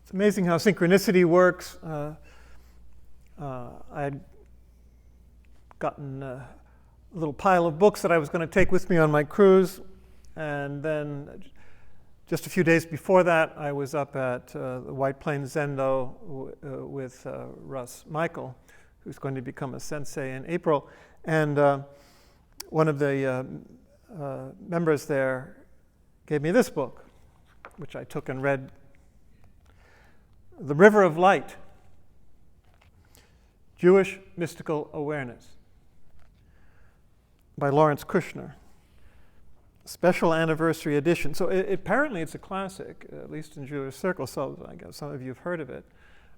It's amazing how synchronicity works. I'd gotten a little pile of books that I was going to take with me on my cruise, and then just a few days before that, I was up at the White Plains Zendo with Russ Michael, who's going to become a sensei in April. And one of the members there gave me this book, which I took and read, The River of Light, Jewish Mystical Awareness, by Lawrence Kushner. Special anniversary edition. So apparently it's a classic, at least in Jewish circles, so I guess some of you have heard of it.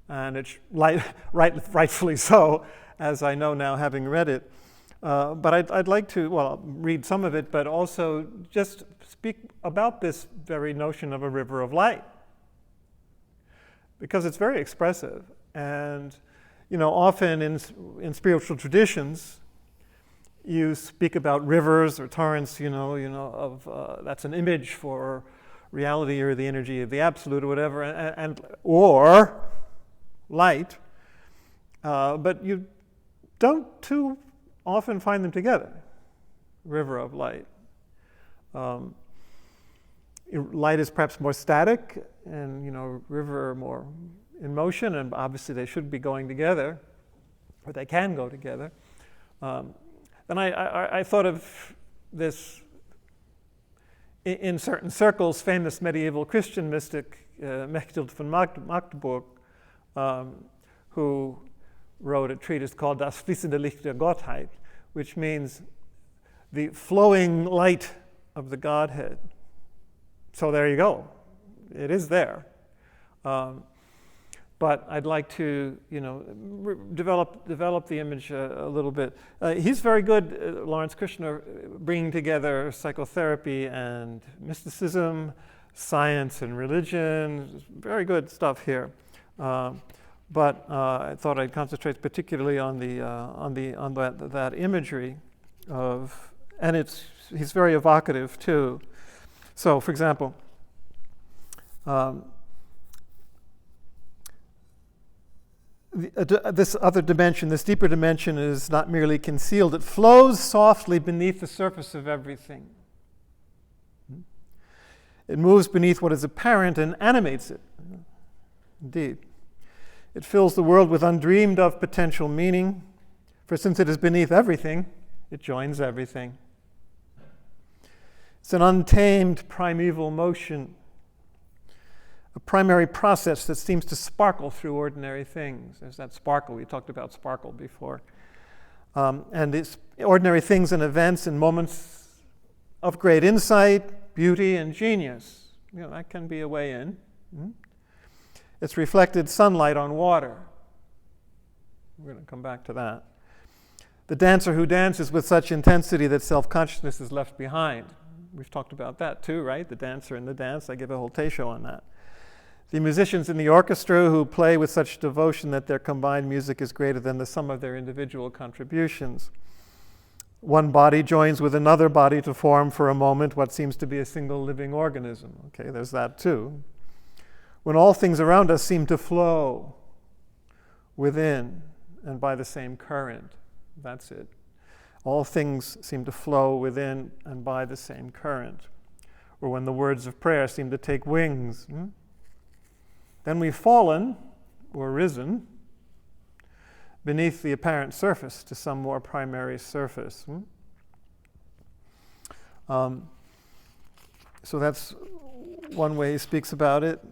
And it's rightfully so, as I know now having read it. But I'd like to, well, read some of it, but also just speak about this very notion of a river of light, because it's very expressive. And, you know, often in spiritual traditions, you speak about rivers or torrents, of that's an image for reality or the energy of the absolute or whatever, or light, but you don't too often find them together. River of light. Light is perhaps more static, and river are more in motion, and obviously they should be going together, or they can go together. Then I thought of this in certain circles, famous medieval Christian mystic Mechthild von Magdeburg, who wrote a treatise called Das fließende Licht der Gottheit, which means the flowing light of the Godhead. So there you go. It is there. But I'd like to, develop the image a little bit. He's very good, Lawrence Kushner, bringing together psychotherapy and mysticism, science and religion. Very good stuff here. But I thought I'd concentrate particularly on that imagery of, and he's very evocative too. So, for example. This other dimension, this deeper dimension, is not merely concealed. It flows softly beneath the surface of everything. It moves beneath what is apparent and animates it. Indeed. It fills the world with undreamed of potential meaning, for since it is beneath everything, it joins everything. It's an untamed primeval motion, a primary process that seems to sparkle through ordinary things. There's that sparkle. We talked about sparkle before. And it's ordinary things and events and moments of great insight, beauty, and genius. That can be a way in. It's reflected sunlight on water. We're going to come back to that. The dancer who dances with such intensity that self-consciousness is left behind. We've talked about that too, right? The dancer in the dance. I give a whole teisho on that. The musicians in the orchestra who play with such devotion that their combined music is greater than the sum of their individual contributions. One body joins with another body to form for a moment what seems to be a single living organism. Okay, there's that too. When all things around us seem to flow within and by the same current. That's it. All things seem to flow within and by the same current. Or when the words of prayer seem to take wings. Then we've fallen, or risen, beneath the apparent surface to some more primary surface. So that's one way he speaks about it.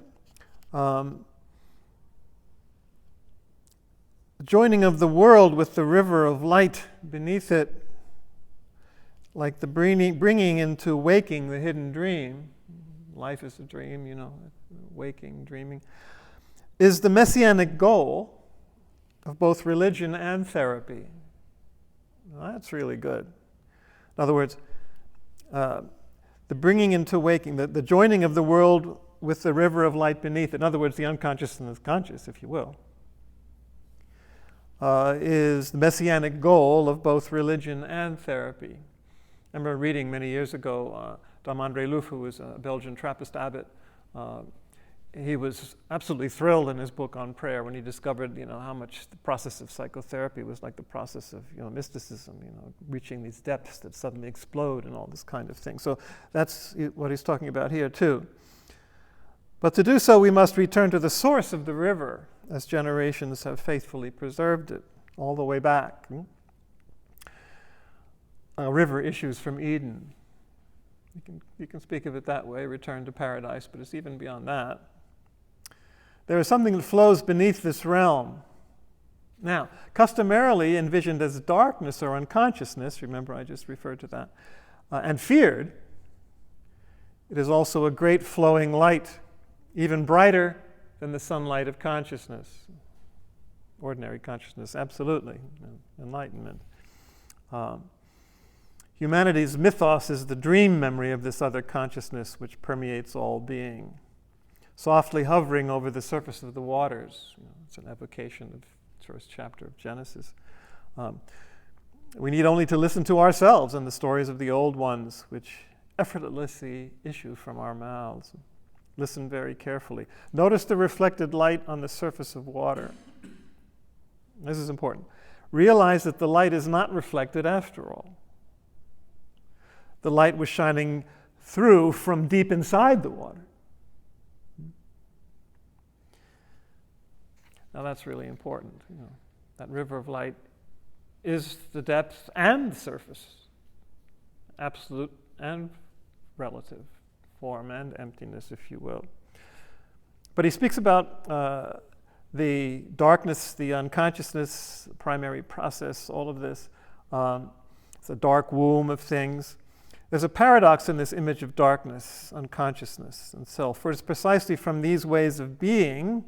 Joining of the world with the river of light beneath it, like the bringing into waking the hidden dream. Life is a dream, waking, dreaming, is the messianic goal of both religion and therapy. Well, that's really good. In other words, the bringing into waking, the joining of the world with the river of light beneath it, in other words, the unconscious and the conscious, if you will, is the messianic goal of both religion and therapy. I remember reading many years ago, Dom André Louf, who was a Belgian Trappist abbot, he was absolutely thrilled in his book on prayer when he discovered, how much the process of psychotherapy was like the process of, mysticism, reaching these depths that suddenly explode and all this kind of thing. So that's what he's talking about here too. But to do so, we must return to the source of the river, as generations have faithfully preserved it all the way back. A river issues from Eden. You can speak of it that way, return to paradise, but it's even beyond that. There is something that flows beneath this realm. Now, customarily envisioned as darkness or unconsciousness, remember I just referred to that, and feared, it is also a great flowing light, even brighter than the sunlight of consciousness. Ordinary consciousness, absolutely, enlightenment. Humanity's mythos is the dream memory of this other consciousness which permeates all being, softly hovering over the surface of the waters. It's an evocation of the first chapter of Genesis. We need only to listen to ourselves and the stories of the old ones, which effortlessly issue from our mouths. Listen very carefully. Notice the reflected light on the surface of water. This is important. Realize that the light is not reflected after all. The light was shining through from deep inside the water. Now that's really important. That river of light is the depth and the surface, absolute and relative, form and emptiness, if you will. But he speaks about the darkness, the unconsciousness, the primary process, all of this. It's a dark womb of things. There's a paradox in this image of darkness, unconsciousness, and self, for it's precisely from these ways of being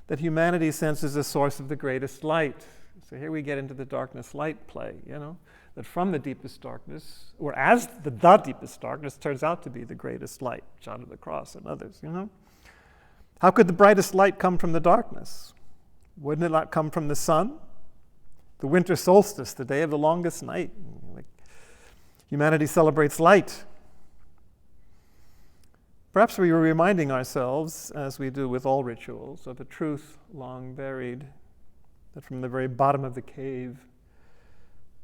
that humanity senses the source of the greatest light. So here we get into the darkness-light play, that from the deepest darkness, or as the deepest darkness turns out to be the greatest light, John of the Cross and others, How could the brightest light come from the darkness? Wouldn't it not come from the sun? The winter solstice, the day of the longest night. Humanity celebrates light. Perhaps we were reminding ourselves, as we do with all rituals, of a truth long buried, that from the very bottom of the cave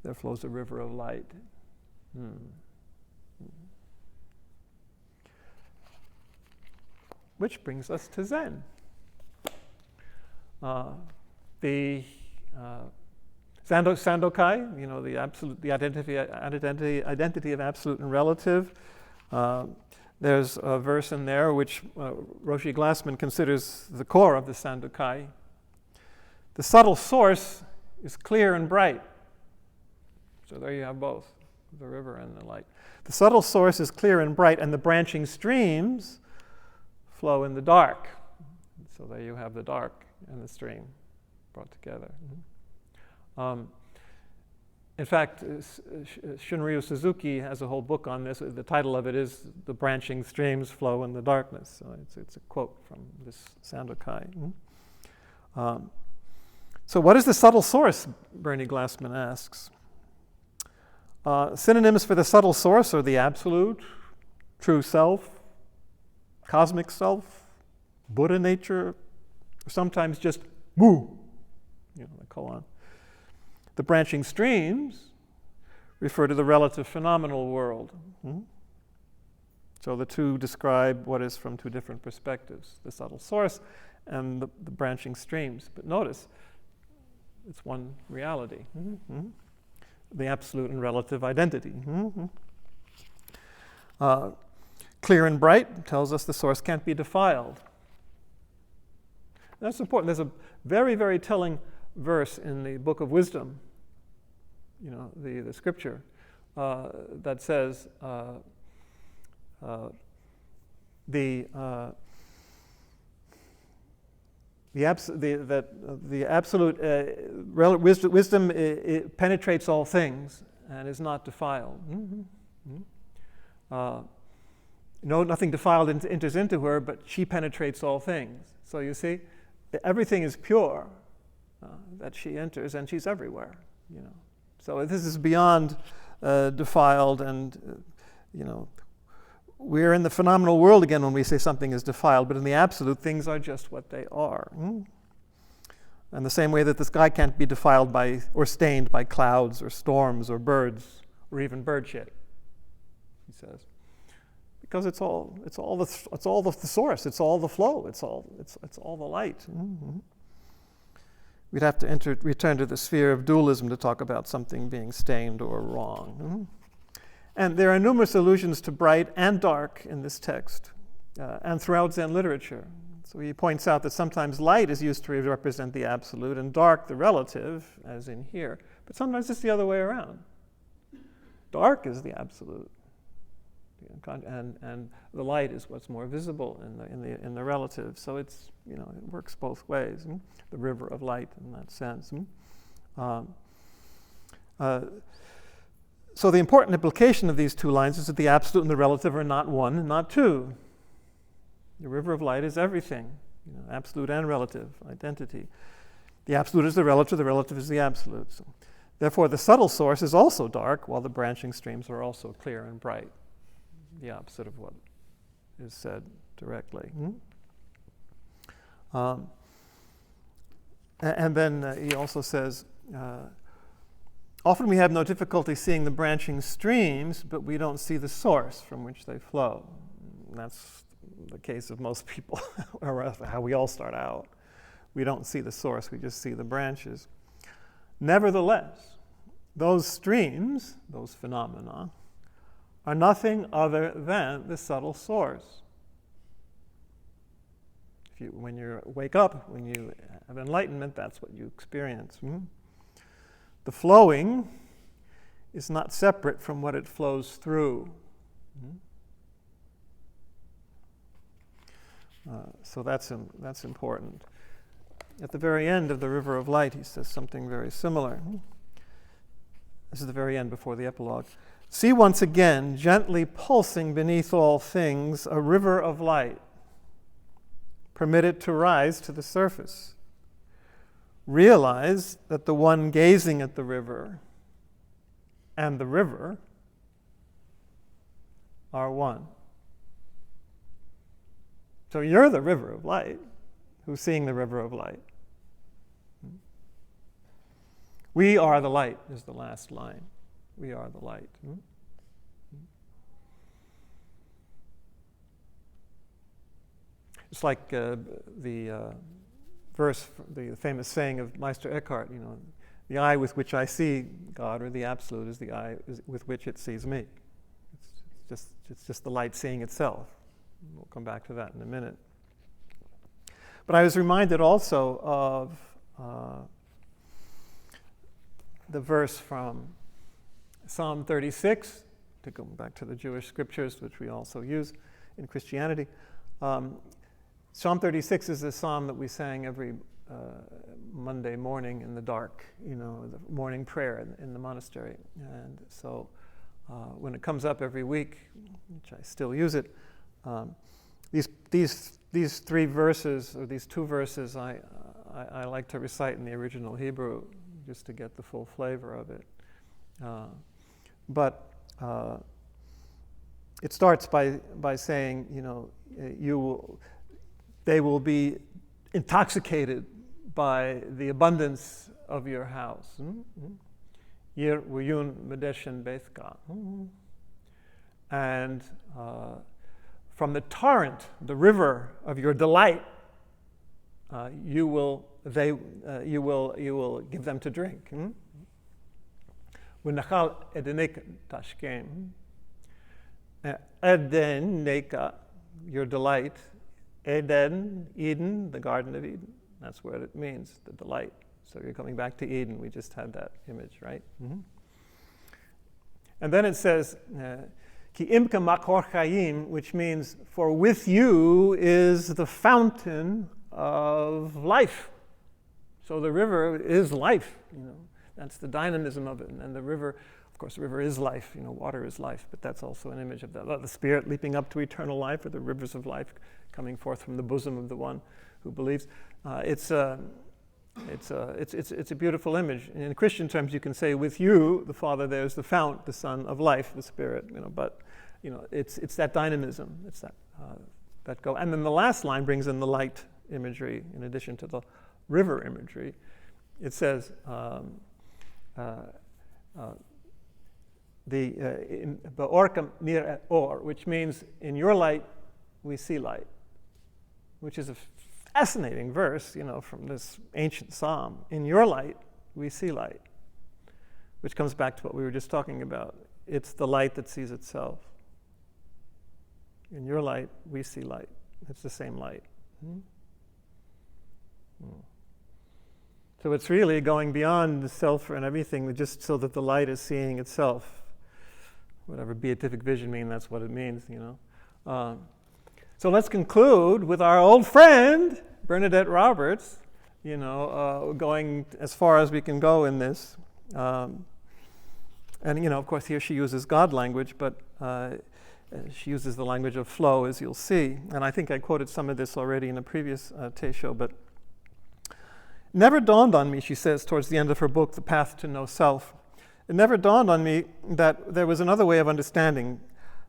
there flows a river of light. Which brings us to Zen. The Sandokai, the identity of absolute and relative. There's a verse in there which Roshi Glassman considers the core of the Sandokai. The subtle source is clear and bright. So there you have both, the river and the light. The subtle source is clear and bright, and the branching streams flow in the dark. So there you have the dark and the stream brought together. In fact, Shunryu Suzuki has a whole book on this. The title of it is "The Branching Streams Flow in the Darkness." So it's a quote from this Sandokai. So what is the subtle source, Bernie Glassman asks. Synonyms for the subtle source are the absolute, true self, cosmic self, Buddha nature, or sometimes just Mu, the koan. The branching streams refer to the relative phenomenal world. So the two describe what is from two different perspectives, the subtle source and the branching streams. But notice, it's one reality. The absolute and relative identity. Clear and bright tells us the source can't be defiled. That's important. There's a very, very telling verse in the Book of Wisdom, the scripture, that says the absolute wisdom it penetrates all things and is not defiled. Nothing defiled enters into her, but she penetrates all things. So you see, everything is pure that she enters, and she's everywhere. So this is beyond defiled, and we're in the phenomenal world again when we say something is defiled, but in the absolute, things are just what they are. And the same way that the sky can't be defiled by or stained by clouds or storms or birds or even bird shit, he says, because it's all the source, it's all the flow, it's all the light. We'd have to return to the sphere of dualism to talk about something being stained or wrong. And there are numerous allusions to bright and dark in this text and throughout Zen literature. So he points out that sometimes light is used to represent the absolute and dark the relative, as in here. But sometimes it's the other way around. Dark is the absolute, and the light is what's more visible in the relative. So it's, it works both ways. The river of light in that sense. So the important implication of these two lines is that the absolute and the relative are not one and not two. The river of light is everything, absolute and relative identity. The absolute is the relative is the absolute. So, therefore, the subtle source is also dark, while the branching streams are also clear and bright, the opposite of what is said directly. And then he also says, often we have no difficulty seeing the branching streams, but we don't see the source from which they flow. And that's the case of most people, or how we all start out. We don't see the source, we just see the branches. Nevertheless, those streams, those phenomena, are nothing other than the subtle source. When you wake up, when you have enlightenment, that's what you experience. The flowing is not separate from what it flows through. So that's important. At the very end of the River of Light, he says something very similar. This is the very end before the epilogue. See once again, gently pulsing beneath all things, a river of light. Permit it to rise to the surface. Realize that the one gazing at the river and the river are one. So you're the river of light who's seeing the river of light. We are the light is the last line. We are the light. It's like the verse, the famous saying of Meister Eckhart, the eye with which I see God, or the absolute, is the eye with which it sees me. It's just the light seeing itself. We'll come back to that in a minute. But I was reminded also of the verse from Psalm 36, to go back to the Jewish scriptures, which we also use in Christianity. Psalm 36 is a psalm that we sang every Monday morning in the dark, the morning prayer in the monastery. And so when it comes up every week, which I still use it, these three verses, or these two verses, I like to recite in the original Hebrew just to get the full flavor of it. But it starts by saying, they will be intoxicated by the abundance of your house. Yir Wuyun Medeshen Bethka. And from the torrent, the river of your delight, you will give them to drink. V'nachal edenek tashkem. Eden neka, your delight. Eden, Eden, the Garden of Eden. That's what it means, the delight. So you're coming back to Eden. We just had that image, right? And then it says, Ki imka makor chayim, which means, for with you is the fountain of life. So the river is life, That's the dynamism of it. And the river, of course, the river is life, water is life, but that's also an image of the spirit leaping up to eternal life, or the rivers of life coming forth from the bosom of the one who believes. It's a beautiful image. In Christian terms, you can say, with you, the Father, there's the fount, the Son of life, the Spirit, but It's that dynamism. It's that go. And then the last line brings in the light imagery in addition to the river imagery. It says, Ba'orkam nir or, which means in your light we see light, which is a fascinating verse, from this ancient psalm. In your light we see light, which comes back to what we were just talking about. It's the light that sees itself. In your light we see light. It's the same light. So it's really going beyond the self and everything, just so that the light is seeing itself. Whatever beatific vision means, that's what it means, So let's conclude with our old friend, Bernadette Roberts, going as far as we can go in this. And, of course, here she uses God language, but she uses the language of flow, as you'll see. And I think I quoted some of this already in a previous teisho, but never dawned on me, she says towards the end of her book, The Path to No Self, it never dawned on me that there was another way of understanding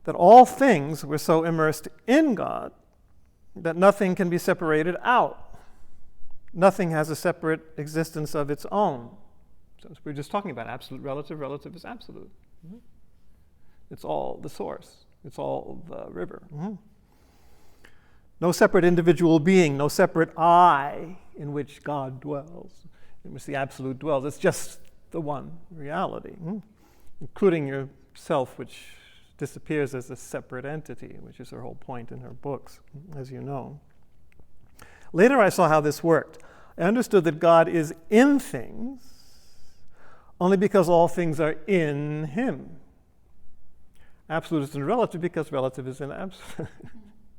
that all things were so immersed in God that nothing can be separated out. Nothing has a separate existence of its own. So we're just talking about absolute, relative is absolute. It's all the source. It's all the river. No separate individual being, no separate I in which God dwells, in which the absolute dwells. It's just the one reality, including yourself, which disappears as a separate entity, which is her whole point in her books, as you know. Later I saw how this worked. I understood that God is in things only because all things are in him. Absolute is in relative because relative is in absolute.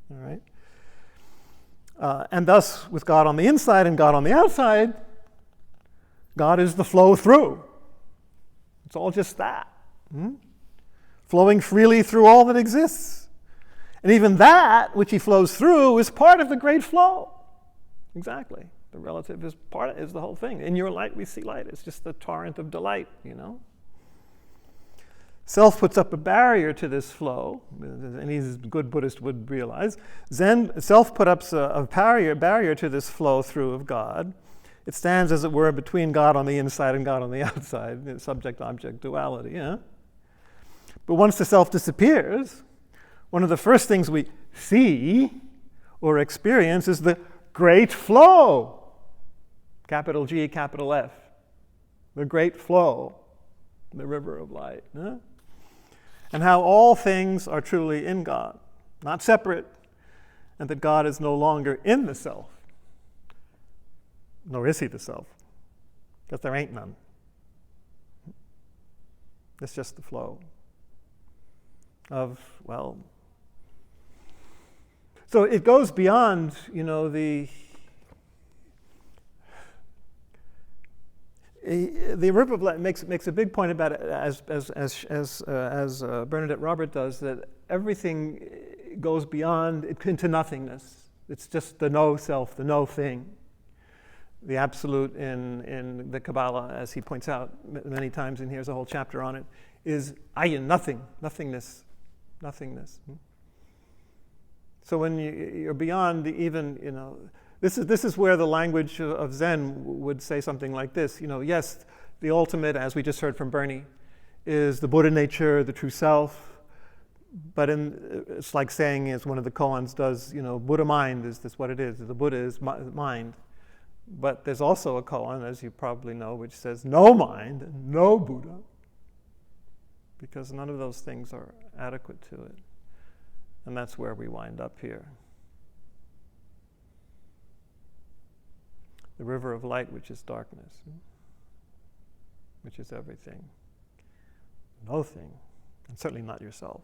All right? And thus, with God on the inside and God on the outside, God is the flow through. It's all just that. Flowing freely through all that exists. And even that which he flows through is part of the great flow. Exactly. The relative is the whole thing. In your light we see light. It's just the torrent of delight, Self puts up a barrier to this flow. Any good Buddhist would realize. Self puts up a barrier to this flow through of God. It stands, as it were, between God on the inside and God on the outside, subject-object duality. But once the self disappears, one of the first things we see or experience is the great flow. Capital G, capital F. The great flow, the river of light. And how all things are truly in God, not separate, and that God is no longer in the self. Nor is he the self, because there ain't none. It's just the flow of, so it goes beyond, the river of light makes a big point about it, as Bernadette Robert does, that everything goes beyond into nothingness. It's just the no self, the no thing. The absolute in the Kabbalah, as he points out many times, and here's a whole chapter on it, is ayin, nothing, nothingness. So when you're beyond this is where the language of Zen would say something like this. Yes, the ultimate, as we just heard from Bernie, is the Buddha nature, the true self. But it's like saying, as one of the koans does, Buddha mind is this what it is. The Buddha is mind. But there's also a koan, as you probably know, which says no mind, no Buddha, because none of those things are adequate to it. And that's where we wind up here. The river of light, which is darkness, which is everything. No thing, and certainly not yourself.